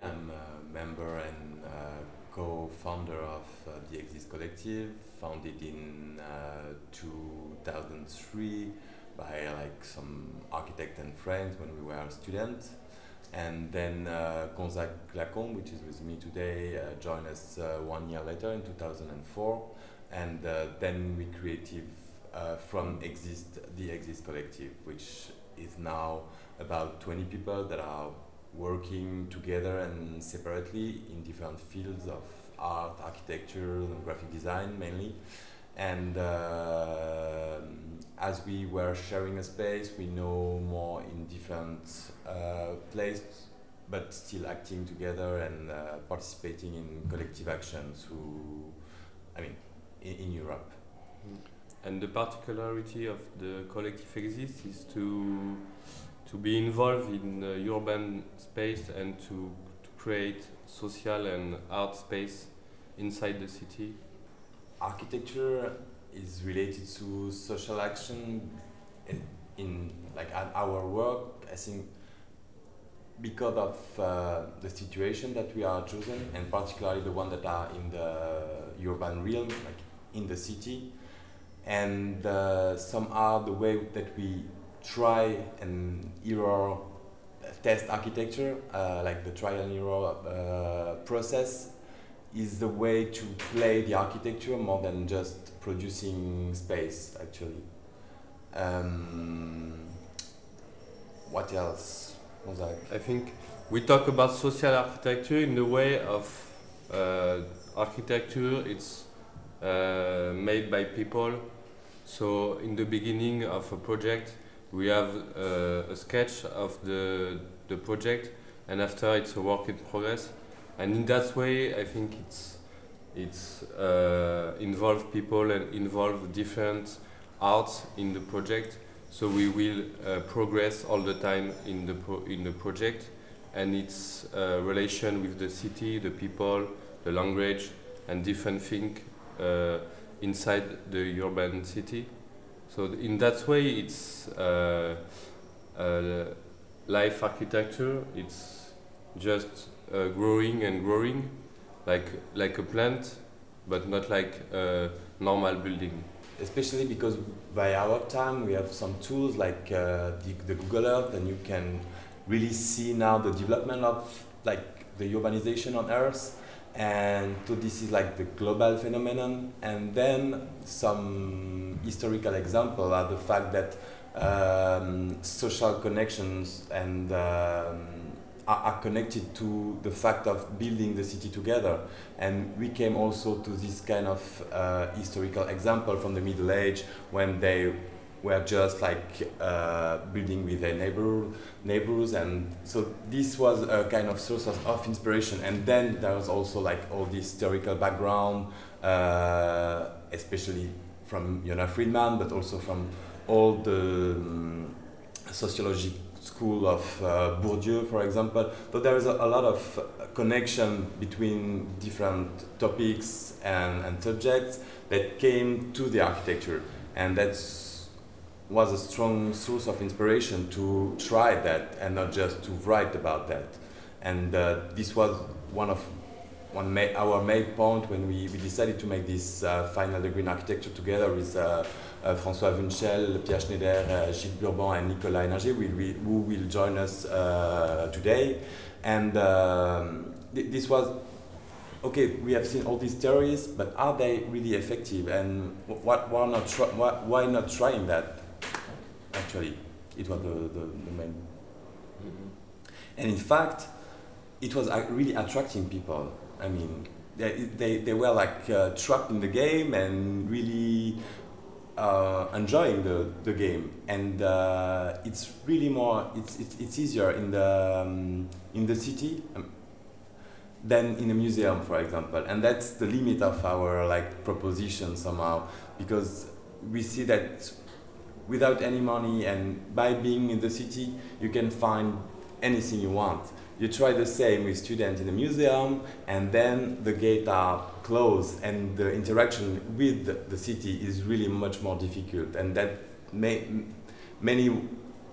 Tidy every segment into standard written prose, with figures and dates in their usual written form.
I'm a member and co-founder of the Exyzt collective, founded in 2003 by some architect and friends when we were students. And then Gonzague Lacombe, which is with me today, joined us 1 year later in 2004. And then we created from Exyzt, the Exyzt collective, which is now about 20 people that are working together and separately in different fields of art, architecture, and graphic design mainly. And as we were sharing a space, we know more in different places, but still acting together and participating in collective actions in Europe. And the particularity of the collective Exyzt is to be involved in urban space and to create social and art space inside the city. Architecture is related to social action in our work, I think, because of the situation that we are chosen, and particularly the one that are in the urban realm, like in the city. And some are the way that we try and error test architecture, like the trial and error process is the way to play the architecture more than just producing space, actually. What else? I think we talk about social architecture in the way of architecture. It's made by people. So in the beginning of a project, we have a sketch of the project, and after it's a work in progress. And in that way, I think it's involve people and involve different arts in the project. So we will progress all the time in the project, and its relation with the city, the people, the language, and different things inside the urban city. So in that way, it's life architecture. It's just growing and growing, like a plant, but not like a normal building. Especially because by our time we have some tools like the Google Earth, and you can really see now the development of the urbanization on Earth. And so this is like the global phenomenon. And then some historical example are the fact that social connections and are connected to the fact of building the city together. And we came also to this kind of historical example from the Middle Age, when they were just building with their neighbors, and so this was a kind of source of inspiration. And then there was also all this historical background, especially from Yona Friedman, but also from all the sociology school of Bourdieu, for example. So there is a lot of connection between different topics and subjects that came to the architecture, and that was a strong source of inspiration to try that and not just to write about that. And this was our main point when we decided to make this final degree in architecture together with François Wünschel, Pierre Schneider, Gilles Burban, and Nicolas Eninger, who will join us today. And this was, okay, we have seen all these theories, but are they really effective? And why not trying that? Actually, it was the main. Mm-hmm. And in fact, it was really attracting people. I mean, they were trapped in the game and really enjoying the game. And it's really more. It's easier in the city than in a museum, for example. And that's the limit of our proposition somehow, because we see that without any money and by being in the city, you can find anything you want. You try the same with students in a museum, and then the gates are closed, and the interaction with the city is really much more difficult. And that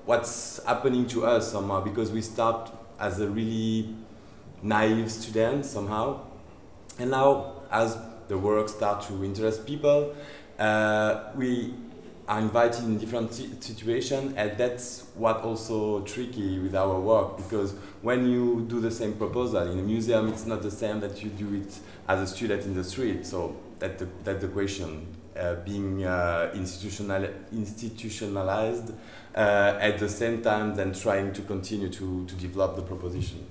what's happening to us somehow, because we start as a really naive student somehow. And now, as the work starts to interest people, we are invited in different situations, and that's what also tricky with our work, because when you do the same proposal in a museum, it's not the same that you do it as a student in the street. So that's the question, being institutionalized at the same time than trying to continue to develop the proposition.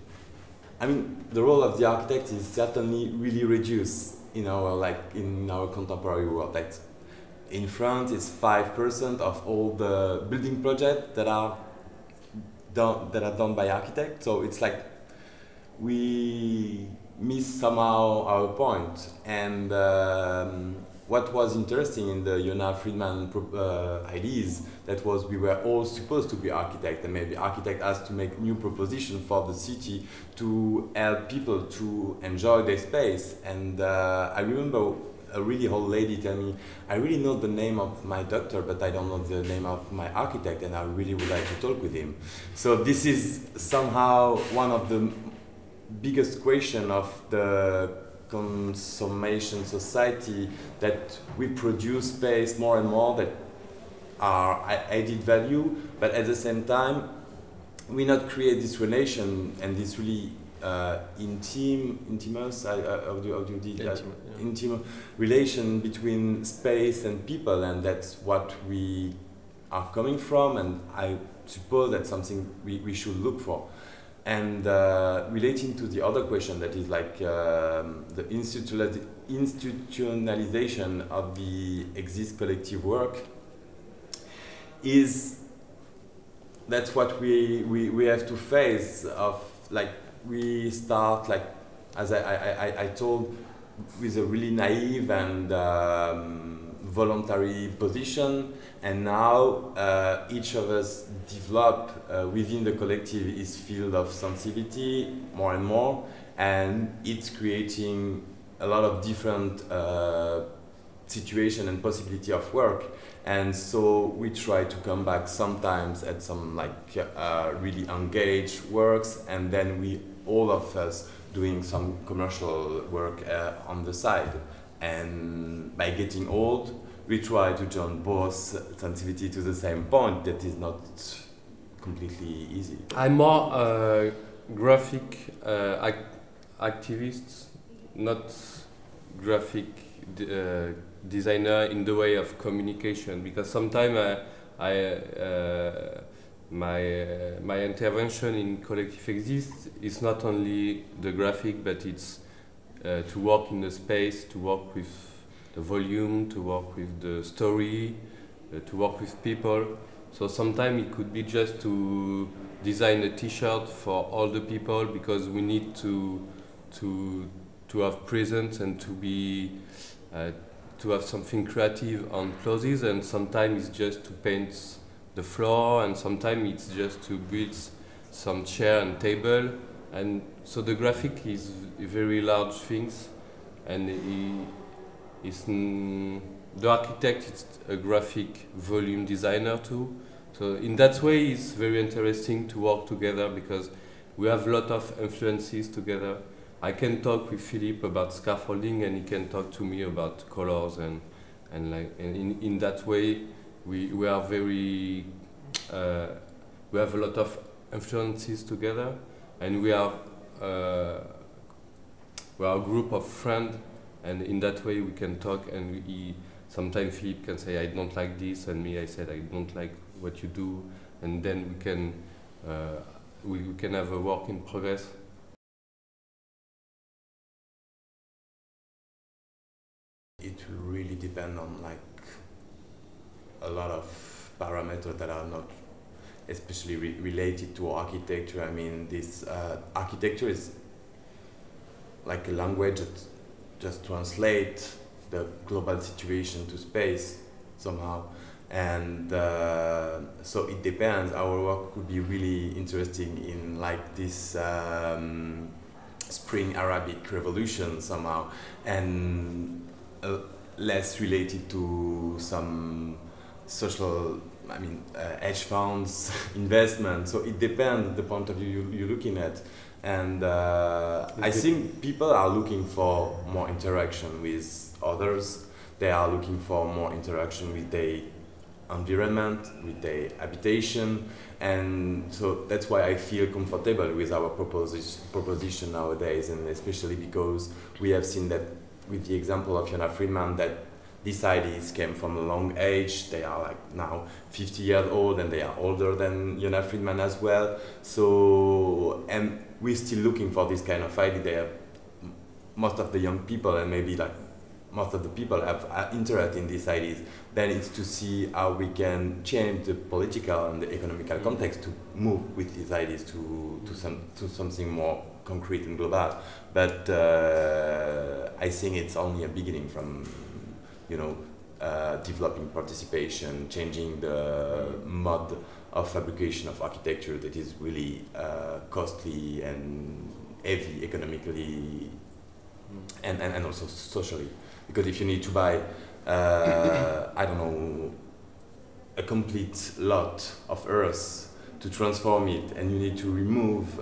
I mean, the role of the architect is certainly really reduced in our contemporary world. Like in France, it's 5% of all the building projects that are done by architects. So it's like we miss somehow our point. And what was interesting in the Yona Friedman ideas, that was we were all supposed to be architects, and maybe architect has to make new propositions for the city to help people to enjoy their space. And I remember a really old lady tell me, I really know the name of my doctor, but I don't know the name of my architect, and I really would like to talk with him. So this is somehow one of the biggest question of the consummation society, that we produce space more and more that are added value, but at the same time we not create this relation and this really intimate relation between space and people, and that's what we are coming from, and I suppose that's something we should look for. And relating to the other question, that is like the institutionalization of the Exyzt collective work, that's what we have to face. Of like, we start, like, as I told, with a really naive and voluntary position, and now each of us develop within the collective his field of sensitivity more and more, and it's creating a lot of different situation and possibility of work. And so we try to come back sometimes at some really engaged works, and then we all of us doing some commercial work on the side. And by getting old, we try to join both sensitivity to the same point. That is not completely easy. I'm more a graphic activist, not graphic designer in the way of communication, because sometimes my intervention in Collective Exyzt is not only the graphic, but it's to work in the space, to work with the volume, to work with the story, to work with people. So sometimes it could be just to design a T-shirt for all the people, because we need to have presence and to be to have something creative on clothes, and sometimes it's just to paint the floor, and sometimes it's just to build some chair and table. And so the graphic is very large things, and the architect is a graphic volume designer too. So in that way it's very interesting to work together, because we have a lot of influences together. I can talk with Philippe about scaffolding, and he can talk to me about colors, and in that way we are very we have a lot of influences together, and we are a group of friends, and in that way we can talk, and sometimes Philippe can say I don't like this, and me I said I don't like what you do, and then we can have a work in progress. It will really depend on a lot of parameters that are not especially related to architecture. I mean, this architecture is like a language that just translates the global situation to space somehow. And so it depends. Our work could be really interesting in this Spring Arabic Revolution somehow, and less related to some social, I mean, hedge funds, investment. So it depends the point of view you're looking at. And I think people are looking for more interaction with others. They are looking for more interaction with their environment, with their habitation. And so that's why I feel comfortable with our proposition nowadays, and especially because we have seen that with the example of Yona Friedman, that these ideas came from a long age. They are like now 50 years old, and they are older than Yona Friedman as well. So, and we're still looking for this kind of idea. Most of the young people, and maybe like most of the people, have interest in these ideas. Then it's to see how we can change the political and the economical context to move with these ideas to something more concrete and global. But I think it's only a beginning from, you know, developing participation, changing the mode of fabrication of architecture that is really costly and heavy economically and also socially. Because if you need to buy, I don't know, a complete lot of earth to transform it, and you need to remove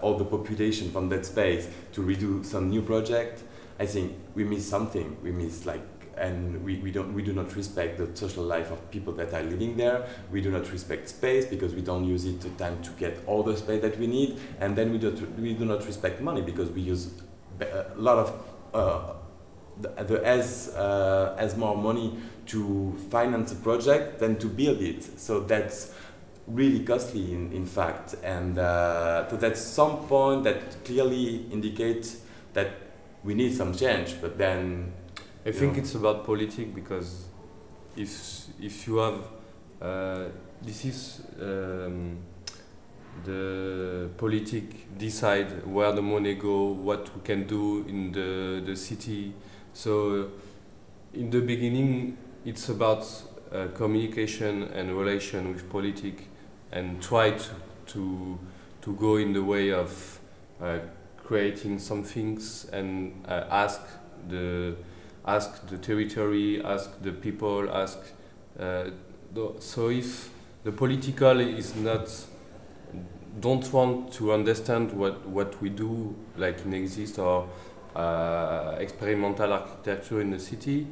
all the population from that space to redo some new project, I think we miss something. We miss like, and we do not respect the social life of people that are living there. We do not respect space because we don't use it to time to get all the space that we need, and then we do not respect money because we use a lot of as more money to finance a project than to build it. So that's really costly in fact, and so that's some point that clearly indicates that we need some change. But then I think it's about politics, because if you have this is the politic decide where the money go, what we can do in the city. So in the beginning it's about communication and relation with politics, and try to go in the way of creating some things, and ask the territory, ask the people, so if the political is don't want to understand what we do, like in Exyzt or experimental architecture in the city,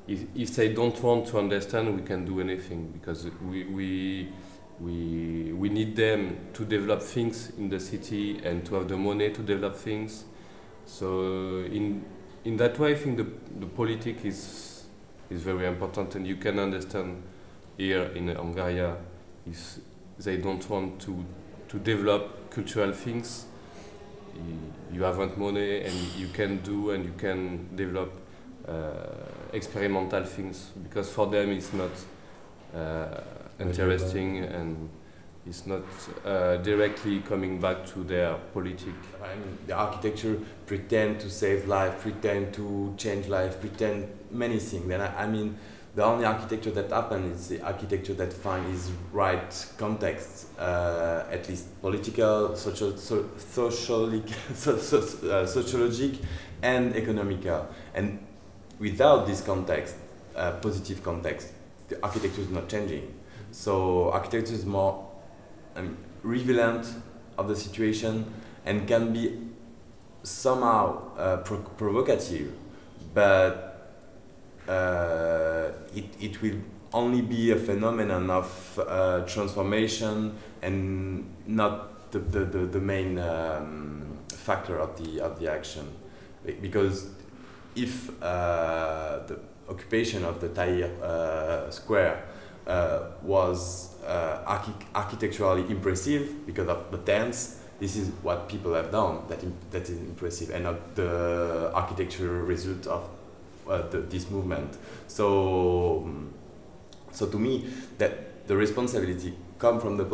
if they don't want to understand, we can do anything, because we need them to develop things in the city and to have the money to develop things. So in that way, I think the politics is very important, and you can understand here in Hungary if they don't want to develop cultural things. You haven't money, and you can do and you can develop experimental things, because for them it's not interesting, and it's not directly coming back to their politics. I mean, the architecture pretend to save life, pretend to change life, pretend many things. And I mean, the only architecture that happens is the architecture that finds its right context, at least political, sociologic, and economical. And without this context, positive context, the architecture is not changing. So architecture is more relevant of the situation and can be somehow provocative, but it will only be a phenomenon of transformation and not the main factor of the action. Because if the occupation of the Tahrir Square was architecturally impressive because of the tents, this is what people have done that is impressive, and not the architectural result of this movement. So to me, that the responsibility comes from the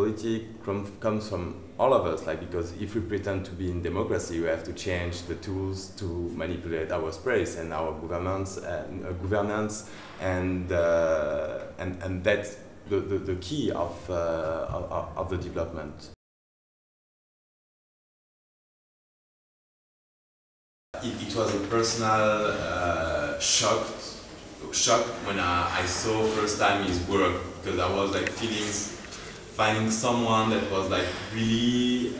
comes from all of us. Like, because if we pretend to be in democracy, we have to change the tools to manipulate our space and our governance, and that's the key of the development. It was a personal shock shocked when I saw first time his work, because I was like finding someone that was like really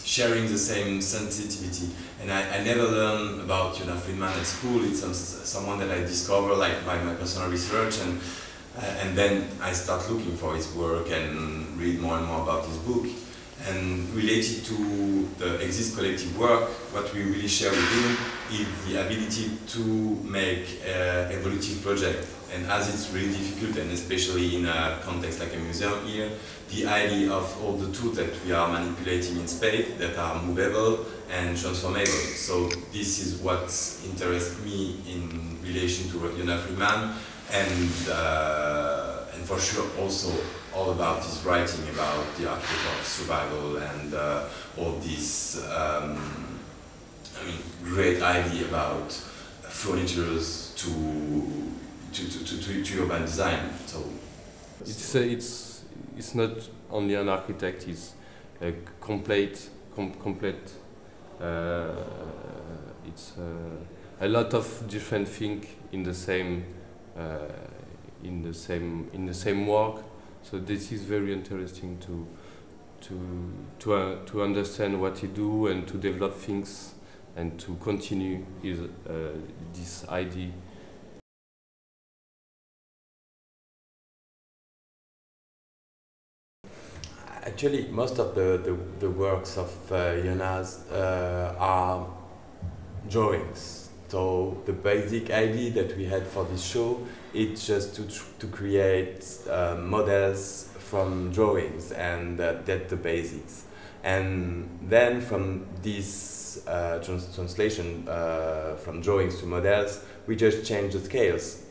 sharing the same sensitivity. And I never learned about Yona Friedman at school. It's someone that I discovered like by my personal research, and then I start looking for his work and read more and more about his book. And related to the Exyzt collective work, what we really share with him is the ability to make evolutive projects. And as it's really difficult, and especially in a context like a museum here, the idea of all the tools that we are manipulating in space that are movable and transformable. So this is what interests me in relation to Yona Friedman, and for sure also all about his writing about the architecture of survival and all this great idea about furnitures to urban design. So it's not only an architect; it's a complete. It's a lot of different things in the same work. So this is very interesting to understand what he do and to develop things and to continue this idea. Actually, most of the works of Yona's are drawings. So the basic idea that we had for this show is just to create models from drawings, and that's the basics. And then from this translation from drawings to models, we just change the scales.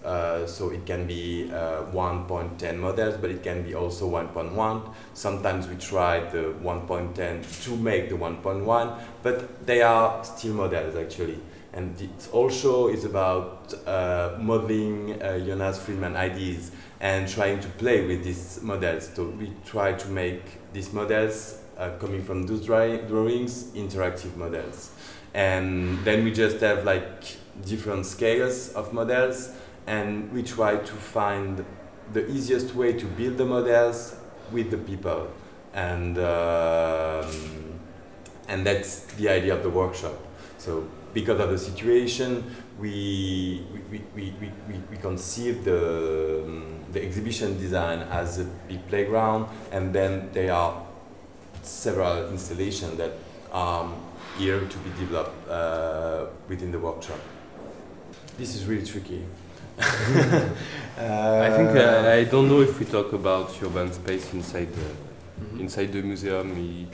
So it can be 1.10 models, but it can be also 1.1. Sometimes we try the 1.10 to make the 1.1, but they are still models actually. And it also is about modeling Yona Friedman ideas and trying to play with these models. So we try to make these models coming from those drawings, interactive models. And then we just have like different scales of models, and we try to find the easiest way to build the models with the people. And that's the idea of the workshop. So because of the situation, we conceived the exhibition design as a big playground, and then there are several installations that are here to be developed within the workshop. This is really tricky. I think I don't know if we talk about urban space inside the museum.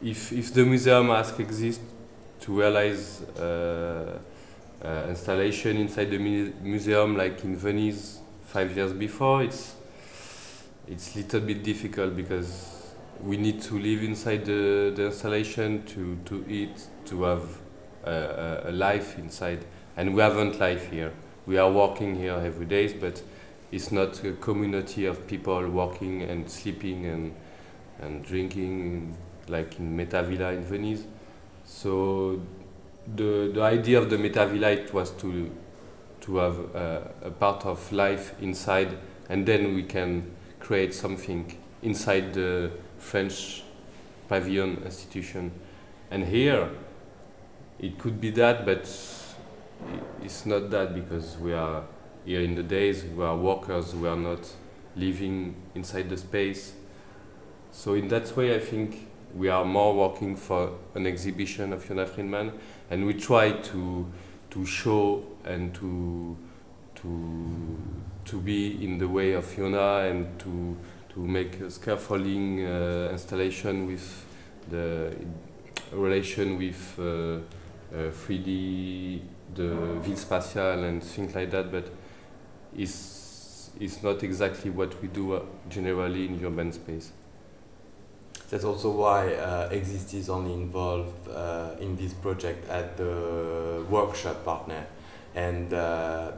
If the museum asks Exyzt to realize installation inside the museum like in Venice 5 years before, it's a little bit difficult because we need to live inside the installation, to eat, to have a life inside, and we haven't life here. We are working here every day, but it's not a community of people working and sleeping and drinking like in Meta Villa in Venice. So the idea of the Meta Villa, it was to have a part of life inside, and then we can create something inside the French pavilion institution. And here it could be that, but it's not that, because we are here in the days, we are workers, we are not living inside the space. So in that way I think we are more working for an exhibition of Yona Friedman, and we try to show and to be in the way of Yona, and to make a scaffolding installation with the relation with 3D, the ville spatiale and things like that, but it's not exactly what we do generally in urban space. That's also why Exyzt is only involved in this project as the workshop partner, and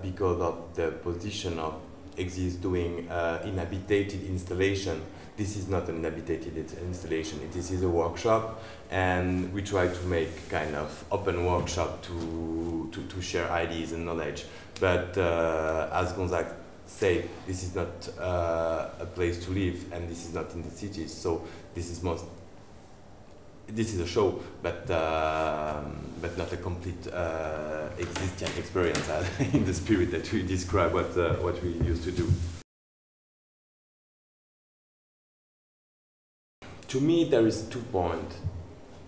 because of the position of Exyzt doing inhabitated installation. This is not an inhabitated installation. This is a workshop, and we try to make kind of open workshop to share ideas and knowledge. But as Gonzague said, this is not a place to live, and this is not in the cities. So this is a show, but not a complete existing experience in the spirit that we describe what we used to do. To me, there is 2 points.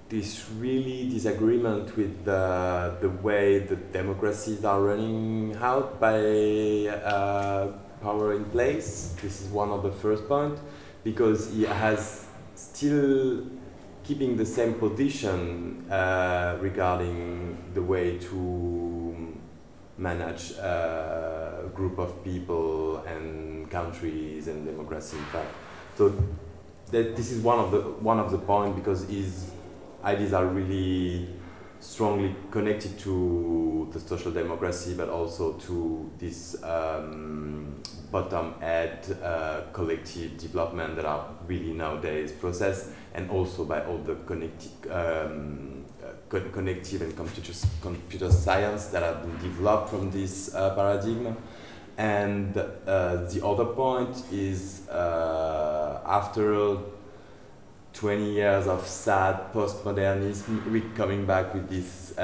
This really disagreement with the way the democracies are running out by power in place. This is one of the first point, because he has still keeping the same position regarding the way to manage a group of people and countries and democracy, in fact. So this is one of the points, because his ideas are really strongly connected to the social democracy, but also to this bottom-head collective development that are really nowadays processed, and also by all the connective and computer science that have been developed from this paradigm. And the other point is after 20 years of sad postmodernism, we're coming back with this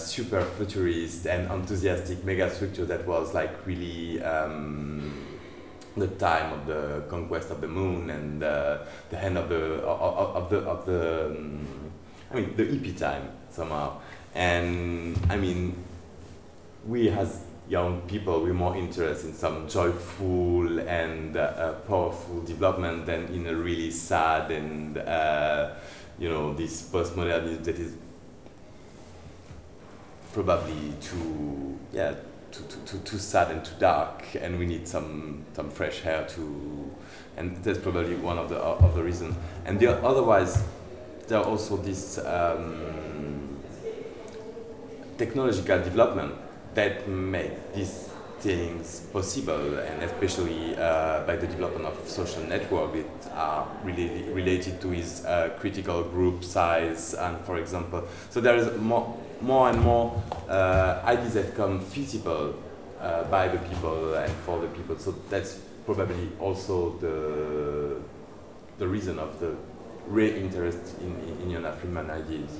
super futurist and enthusiastic megastructure that was like really the time of the conquest of the moon and the end of the I mean the hippie time somehow. And I mean, we as young people, we're more interested in some joyful and powerful development than in a really sad and this postmodernism that is probably too sad and too dark, and we need some fresh air and that's probably one of the reasons. And otherwise, there are also this technological development that make these things possible, and especially by the development of social networks that are really related to his critical group size, and for example, so there is more and more ideas that come feasible by the people and for the people. So that's probably also the reason of the real interest in Yona Friedman ideas.